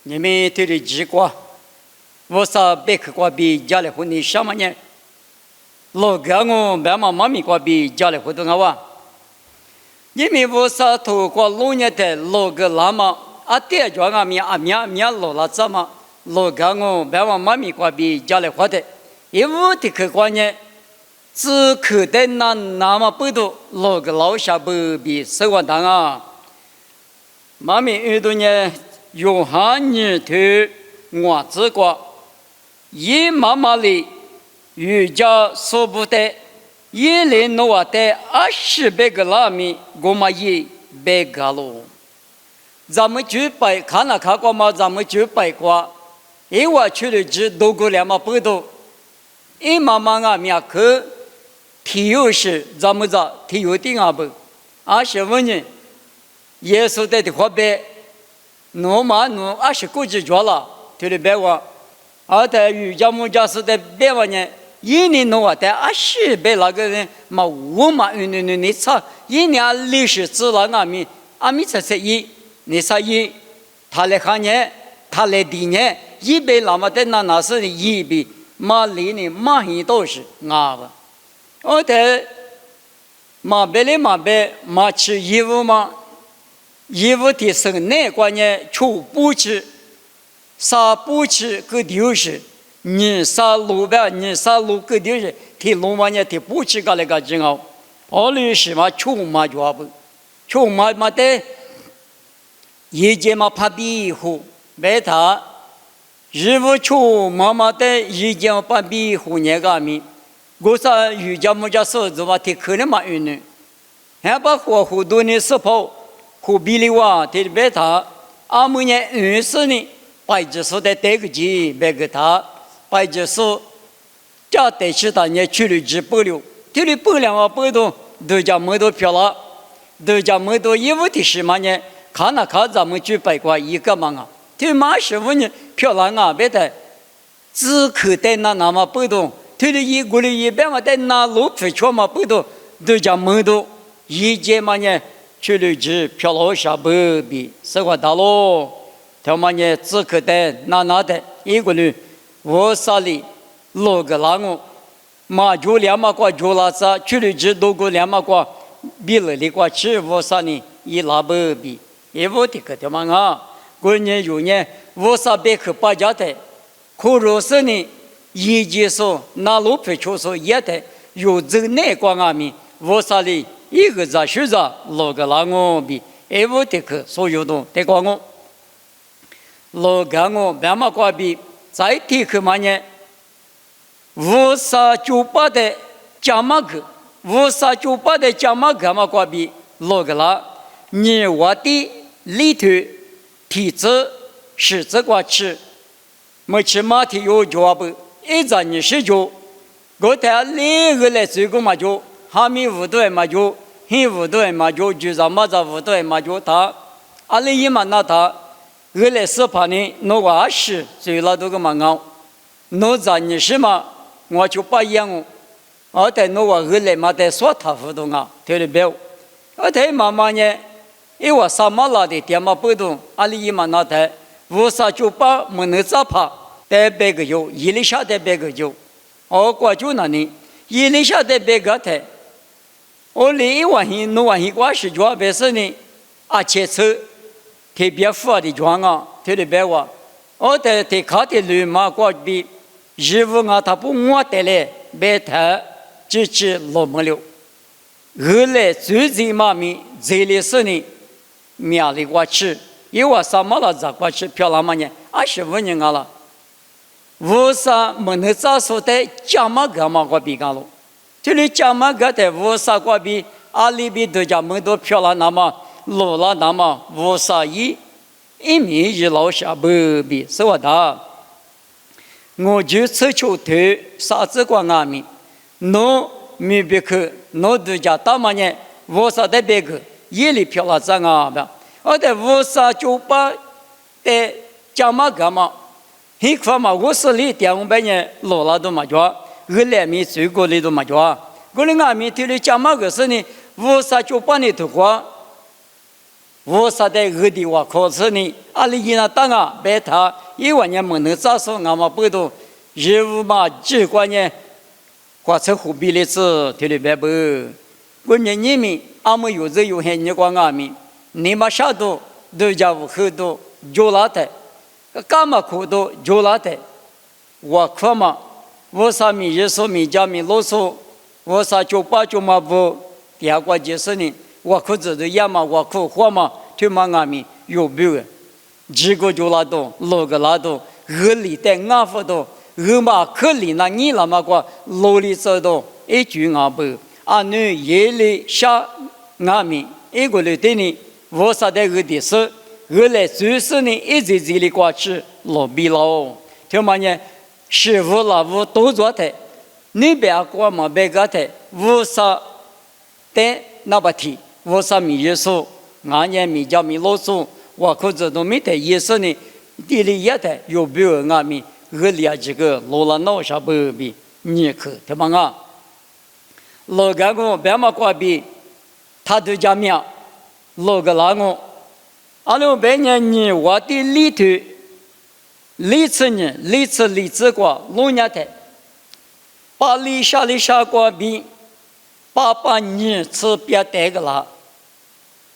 你们对的几瓜，我啥别克瓜比家里婚礼什么呢？老个我爸妈妈咪瓜比家里活动啊哇，你们我啥头瓜老年的老个喇嘛啊，爹叫俺们老了怎么？老个我爸妈妈咪瓜比家里活的，一屋的客观呢，只可得那么不多，老个老下不比十万当啊。妈咪遇到呢，用汉语头我只瓜，一妈妈里。瑜伽说不得，一年弄完的20个拉米，我们100个喽。咱们就摆看了看过嘛，咱们就摆过。一我去了只多过2嘛不多，一妈妈啊面去体育是咱们这体育的啊不，20年，耶稣的话呗，弄嘛弄20个就了，对了别话，在瑜伽木家是的别话呢。一年弄完的20那个人嘛，我嘛你操，一年60次了俺们才你啥他来看呢，他来地呢，100那么的那是100嘛里呢嘛很多是啊吧，我的嘛吃衣服嘛，衣服的生那关呢，出不吃，啥不吃个丢失。你啥路边，你啥路个地是，提路嘛呢？提不起个那个正好，后来是嘛，穷嘛就不，穷嘛的，一节嘛怕庇护，别他，日不穷嘛的，一节嘛怕庇护那个米，我说瑜伽木家手子嘛，提可能嘛运呢，还把活多呢是跑，活比例哇，提别他，阿姆呢运势呢，白只说的这个字，别个他。白就说，家得去他呢去了几百了，去了100万不多，都叫没多票了，都叫没多衣服的什么呢？看了看咱们去摆过一个嘛啊，对马15呢票了啊，别的，只可得那么不多，对了1个月100万的那路费全嘛不多，都叫没多，一节嘛呢去了几票了下不比10块大喽，他嘛呢只可得那的1个月。我啥里老个那我，马就2嘛块就那啥，去了只多个2嘛块，比了的块吃我啥呢？一拿不比，也我的个他妈啊！过年有年我啥别去把家的，可若是呢，一节说那路费就说也得有这那光阿米，我啥里一个在学着老个那我比，也我的个所有的得光我，老个我2嘛块比。再提去嘛呢？598的加马克，598的加马克嘛，挂比老个啦。你我的里头体质是这个吃，没吃马蹄有脚不？一张29，我台2个来这个嘛就，哈密5度嘛就，黑5度嘛就，就咱马扎5度嘛就他，阿里一嘛那他。我来是怕呢，我20岁了都个嘛熬，我在20嘛，我就把养我在我来嘛在说他糊涂啊，对了别，我在妈妈呢，因为啥嘛拉的点嘛不懂，阿里一嘛那台，598没能咋怕，得100个油，1里下得100个油，我过就那里，1里下得100个台，我1万元2万元挂是就别是呢，切车。特别富的庄啊，特别白话，我在看的驴马过比日务啊，他不我得来白他支持老么了。后来最近嘛咪这里是呢，苗里过去，因为什么了？咋过去漂亮嘛呢？25年啊了，为啥没能咋说的加嘛个嘛过比干了？这里加嘛个的为啥过比阿里比都加么多漂亮那么？老了那么531，一米一老下不比是我的，我就追求头啥子光阿米，侬没别去，侬都家大嘛呢？531的别个，夜里漂了脏啊吧？我的598的加嘛干嘛？很快嘛，50里200年老了都嘛叫，2米最高的都嘛叫，我的阿米头里加嘛个是呢？598的头话。无啥的恶的话可是呢，阿里伊那当啊，白他一万年没能咋说，俺们不都业务嘛，机关呢，或者虎比例子，对不对不？关键你们俺们有这有限，你管俺们，你们啥都都家务很多，就拉的，干嘛苦多就拉的，我可嘛，我啥米耶稣米家米啰嗦，我啥就把就嘛不，第二个就是呢。我可知道呀嘛，我可活嘛，他妈俺们有病，几个就拉倒，六个拉倒，二里在俺夫倒，二嘛可里那你那么个六里走倒，一句俺不，俺女夜里下俺们一个里对呢，我啥的个的是，二来就是呢一直里过去老逼了，他妈呢师傅老傅都做的，你别过嘛别个的，我啥的那不提。我啥米耶稣，俺年米家米老祖，我可知道没得耶稣呢，地里也得有比如俺们二里几个罗拉闹啥不比你可对吧啊？老干个别嘛过比，他都讲命，老个那个，阿拉白年你我的里头，里次呢，里次过老年的，把里下过比。爸你吃别带个啦，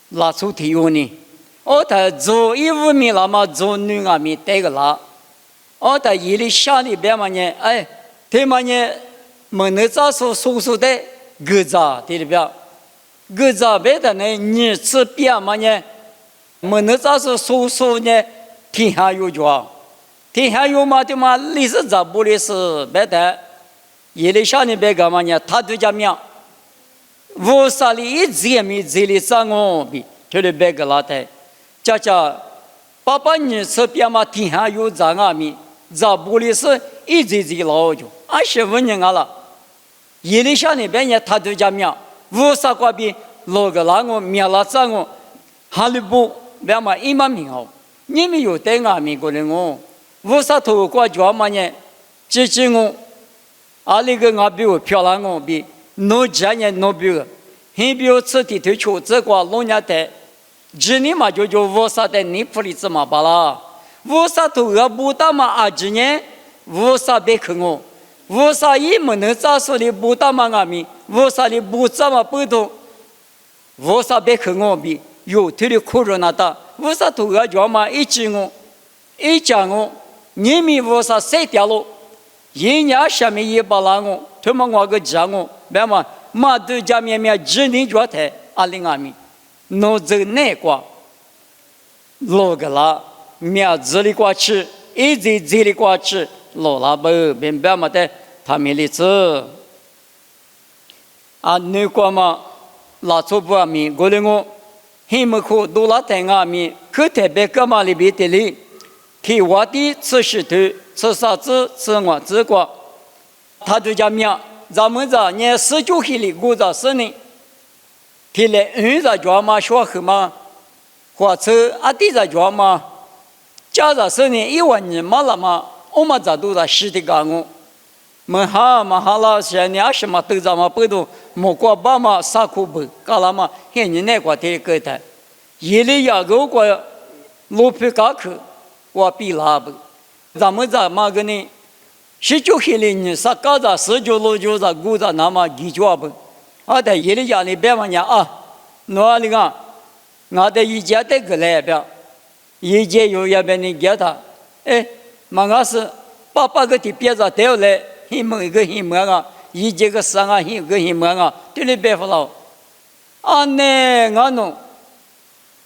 拉出体育呢？我他做衣服米那么做女啊米带个啦，我他夜里下里边嘛呢？哎，他嘛呢？没能咋说的个咋对里边，个咋别的呢？你吃别嘛呢？没能咋说呢？天下有脚，天下有嘛的嘛？历史咋不历史别的？夜里下里别干嘛呢？他都讲命。我啥里一直也没这里上我比，就是别个拉的，家爸你吃别嘛天下有咋啊米，咋不里是一直老久，25年了，夜里下那边也他都讲命，我啥个比老个拉我灭了咋我，哈利不别嘛一万名好，你们有带俺们过来我啥头过叫嘛呢，支持我，阿里个俺比我漂亮我比。农家人农比个，很比如此地头球这个农家的，今年嘛就我啥的你不里怎么办啦？我啥头个不打嘛啊今年，我啥别看我，我啥也没能咋说的不打嘛俺们，我啥的不怎么不懂，我啥别看我比有头的苦热那大，我啥头个叫嘛一讲我，你们我啥谁掉了？一年下面一把拉我，他们我个讲我。别嘛，马都家面只能觉得阿里阿米，弄这内瓜，老个啦，面子里过去，一直这里过去，老拉不别嘛的，他们里子，啊，你过嘛，拉出不阿米，过来我，很么苦，都拉在阿米，可特别干嘛里边的里，替我的吃石头，吃啥子，吃我这个，他都讲面。咱们这年19岁里过着10年，提来着叫嘛小孩嘛，或者阿弟着叫嘛，家着10年1万年嘛了嘛，我们这都在实体干我，们哈了现在什么都咱们不都莫过爸妈啥苦不，干了嘛，现在那个提个的，一里要如果路皮高去，我比拉不，咱们这嘛个呢？19岁里你啥搞着19、6着过着那么几脚不？我在夜里家里别问人啊，哪里个？我在一家在个来边，一家有一边的给他，哎，嘛我是8个的别着带来，一门个一门啊，一家个3个一个一门啊，这里别不了。啊，那我弄，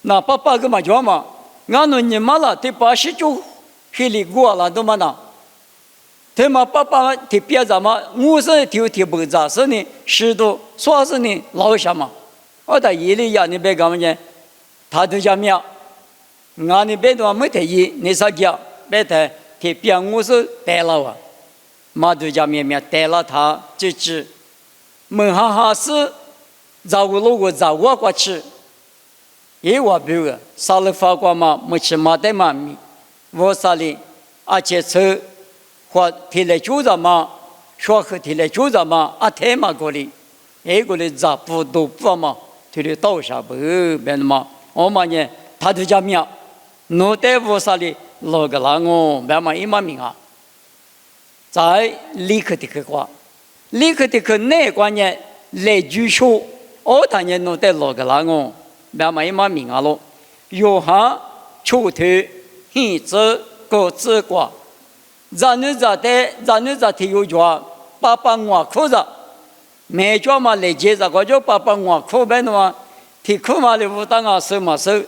那8个嘛叫嘛，我弄你嘛了，对89岁里过了都嘛那。他们爸的别着嘛，50就不着是呢，10多说是呢老什么？我在夜里呀，你别干嘛呢？他都讲命，俺那边都没得意，你啥讲？别的别50带了我，嘛都讲面带了他，就是门哈是找我路过找我过去，也我比如啥了发过嘛，没吃嘛的嘛米，我啥哩，而且车。或提来就着嘛，说和提来就着嘛，啊太嘛过哩，哎过哩咋不都不嘛，提来到啥不变嘛，我们呢，他就讲明，侬对菩萨的老个人哦，慢慢一慢明啊，在立刻的去qua，立刻的去内观呢，来居修，我当然侬对老个人哦，慢慢一慢明啊咯，有哈出头，现子各自qua，咱们在体育圈，爸爸我哭着。每家嘛来接着，我就爸爸我哭呗的嘛，提哭嘛的不当啊收嘛收，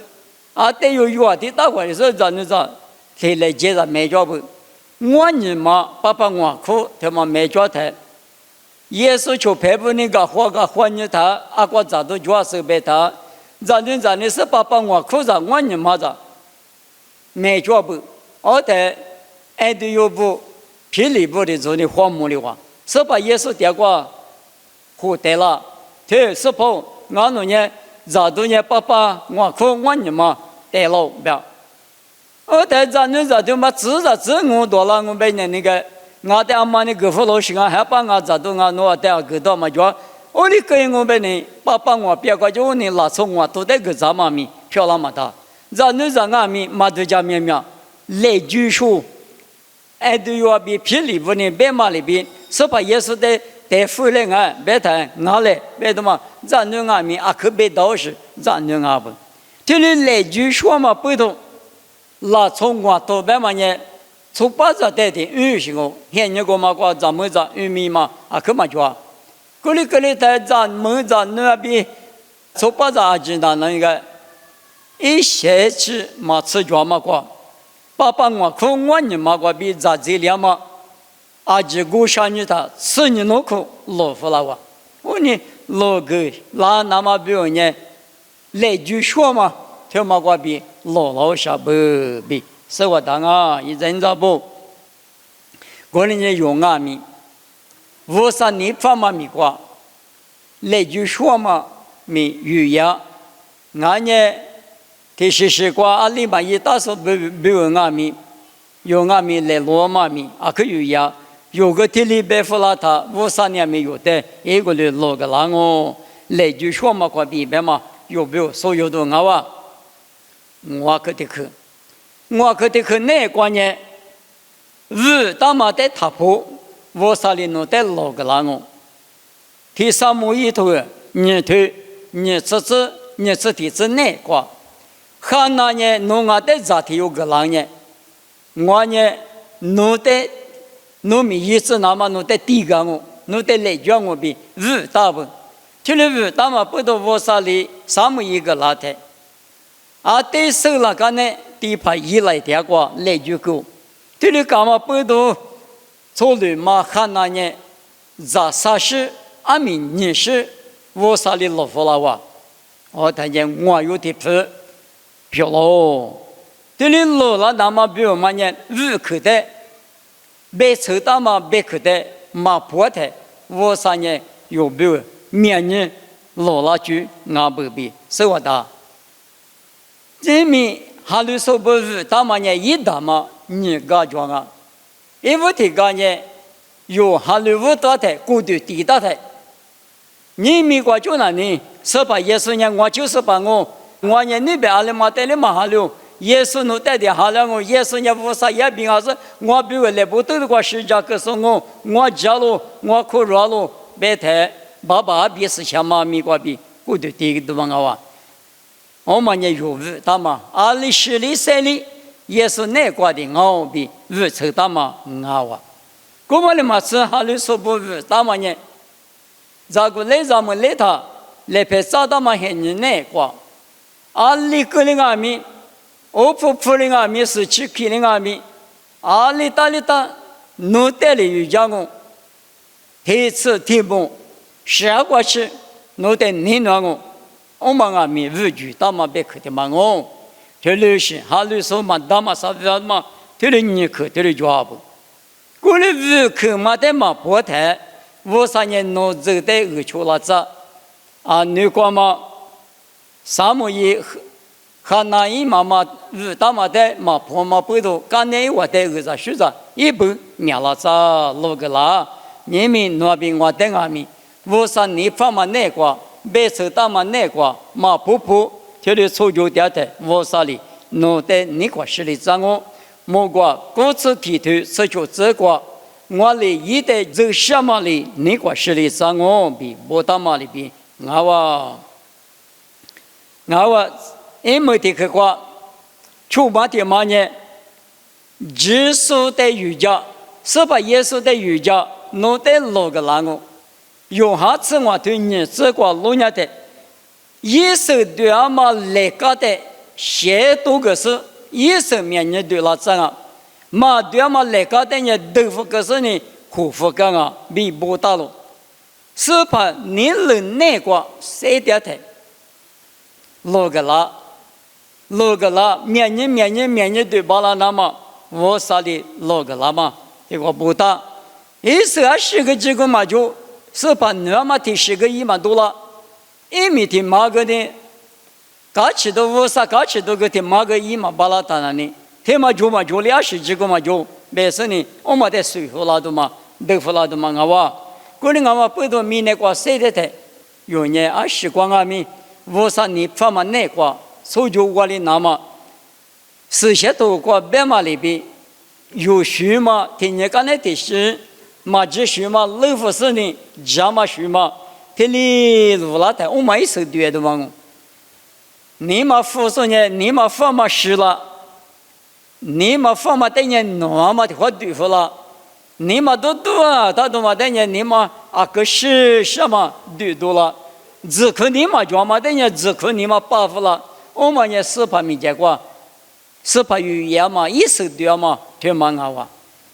啊对有有啊的大伙的时候咱们讲，提来接着每家不，我你嘛爸爸我哭，他嘛每家台，耶稣就陪伴那个花你他，阿哥咋都就收呗他，咱们是爸爸我哭着，我你嘛着，每家不，而且爱都有不，霹雳不的做的花木的话，是把耶稣点过。苦得了，这是否俺们呢？咋都呢？爸爸，我苦我你嘛得了不要。我在咱们咋都嘛自我多了，我被那个俺的阿妈的哥夫老师啊，还把俺咋都俺弄带个到嘛就，我的个我被你爸爸我别个就你拉从我都得个咱妈咪漂亮嘛他，咱们咱俺咪嘛都家面面来据说，爱都要比霹雳不呢白马里边，是把耶稣的。带回来俺别谈俺来别的嘛，咱那俺们可别倒是咱那俺不，这里来句说嘛不同，那从我到白嘛呢，从把这带的行哦，现你个嘛个咱们这米嘛可嘛叫，这里在咱们那边，从把这知道那个，一学期嘛吃叫嘛个，爸爸我看我你嘛个比咱这两嘛。阿吉古山女他吃你脑壳老服了哇！我呢老个那么比如呢，来句说嘛，他嘛个比老下不比，是我当啊，一人咋不？过年呢用啊米，无啥你方嘛米瓜，来句说嘛米语言，俺呢，其实是瓜阿里嘛一大说不用啊米，用啊米来罗嘛米可语言。有个地里白弗拉他53年没有的，一个人老个人哦，来句说嘛块比白嘛，有没有所有的我哇？我可得去那关键，大马在塔坡，53年弄的老个人哦，第三幕一头，你自己之内瓜，汉那呢弄我的咋体有个人呢？我呢弄的。农民一直那么弄在地干我，弄在来讲我比大不，这里大嘛不到53里啥么一个老太，对手那个呢地盘一来点过来就够，这里干嘛不到从来嘛汉那呢，咋啥事阿明你是53里老夫了哇，我看见我有的漂喽，这里老了那么比如嘛呢口袋。被抽到嘛，被口袋嘛破台，53年有没有明年老了就俺不比，是我的。这面哈鲁说不是，他们呢一打嘛，你搞装啊，一不提搞呢，有哈鲁不打台，孤独地打台。你美国就那里，是把耶稣呢，我就是把我呢那边阿里嘛带的嘛哈鲁。耶稣弄带的好了，我耶稣也无啥也病还是我比我来不都的个世界告诉我家了，我苦热了，白太爸爸比是像妈咪个比，我都第一个都往我我们也有五大嘛，20里3里，耶稣那个的我比五抽大嘛我我们的嘛是哈里说不五大嘛呢，咋个来咱们来他来拍照大嘛很你那个，20个人阿米。我普林阿米是去皮林阿米，阿里达弄带了有家工，第次提本，下过去弄带你那个，我们阿米无惧，他们别去的嘛我，这里是哈里说嘛，他们啥子嘛，这里你去，这里抓不，过来无去嘛的嘛不谈，53年弄走的二出了这，你讲嘛，啥么也。哈那伊妈妈大妈的嘛婆妈不多，刚才我的儿子学着一般苗了这六个啦，你们那边我的阿米，53年放嘛那个，白手大嘛那个，嘛婆婆这里初九点的我啥里，弄得你过实力掌握，莫过各自提头，这就这个。我里一代这什么里，你过实力掌握比不打嘛里比，我因为这个话，出马的嘛呢，耶稣的瑜伽，是把耶稣的瑜伽弄得六个人哦，用下次我对你这个路亚的，耶稣对阿妈来个的，写多个是耶稣面前对了这样。嘛对嘛来个的呢，豆腐个是呢，苦腐个啊，比不到了。是怕你人那个谁的的，六个啦，面前对巴拉那么，我啥的六个啦嘛，这个不大。10个几个嘛就，是怕你嘛提10个1万多了，一米提马个的，搞起都我啥搞起都个提马个1万巴拉当然呢。天嘛就20几个嘛就，没事呢，我们在水壶拉的嘛，豆腐拉的嘛，过年不多米那个谁的的，有年20光米，我啥你发嘛那个，所以我的那么，10些多个白马里边，有树嘛，天年干那的是，马子树嘛，老虎是呢，加嘛树嘛，天里路拉的，我们一手对的嘛，你嘛富说呢，你嘛发嘛是了。你嘛放嘛等人弄嘛的话对付了，你嘛都多啊，他都嘛等人你嘛个是什么对多了，只可你嘛就嘛等人只可你嘛报复了，我们也是怕没结果，是怕语言嘛，一手对嘛，对嘛啊，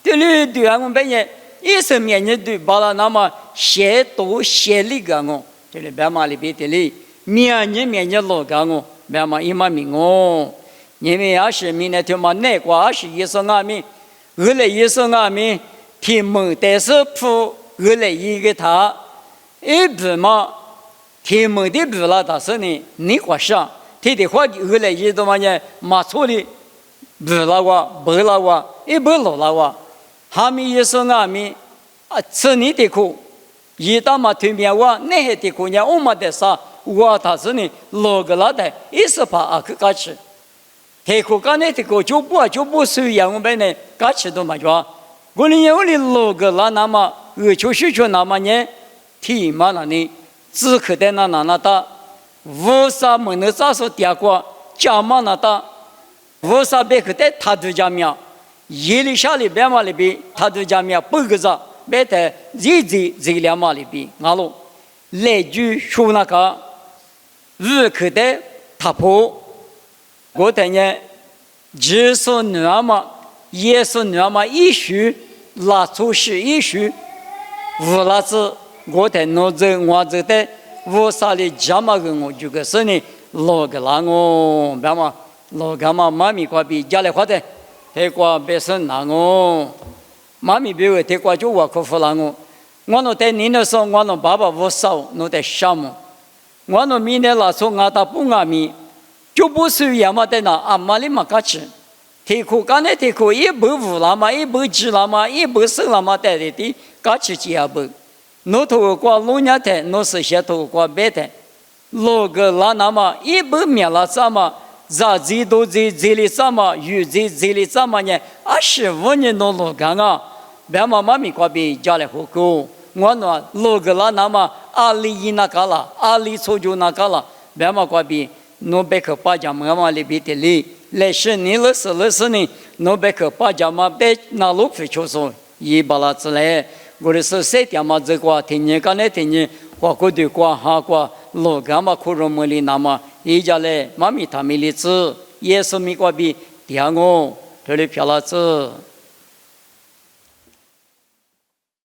对了对啊，我们本人一手面前对把了那么写多写里个我，这里白马里边的里面前老个我，白马一马名我。因为20米呢，他妈那个21米，21米，天门但是铺21个塔，一步嘛，天门的步了，但是呢，你个上，他的话21多嘛呢，马错的步了哇，步了哇，一步路了哇，下面21米，是你的苦，一到嘛对面哇，那些的苦呢，我们的啥，我他是呢，路个了的，一是怕去搞吃。黑苦干那这个就不属于我们呢，搞起都嘛着。我们有的六个啦，那么需求那么呢，提嘛那呢，只可的那大，无啥门的咋说点过，加嘛那大，无啥别个的他都加面，一里下里边嘛里边，他都加面不个啥，别的这两嘛里边，俺喽，来句说那个，无可的他破。我等呢，耶稣那么一许拉出是一许，无拉子我等我这的我啥的加嘛个我就个是呢，老个啦我，别嘛老个嘛妈咪过比家里花的，那个别是那我，妈咪别个那个就我可服了我那在你那时候我那爸爸我少我在想么，我那明年拉出我打不阿米。就不属于嘛的那阿妈里嘛个吃，提苦干的提苦一不无了嘛，一不吃了嘛，一不生了嘛，带的个吃几下不，侬头过路年的，侬是些头过白的，路个拉那么一不灭了啥嘛，咋子都这里啥嘛，有这里啥嘛呢？25年侬路干啊，别妈妈咪过比家里户口，我那路个拉那么2里那个了，2里出就那个了，别妈过比。侬别可把家嘛里边的里，来是你了是呢，侬别可把家嘛别拿路费就说，一把拉子来，我的是谁点嘛这个，天天干那天天，花过对过哈过，路干嘛苦肉么里那么，一家来妈咪他们的子，也是米过比点我，这里漂拉子。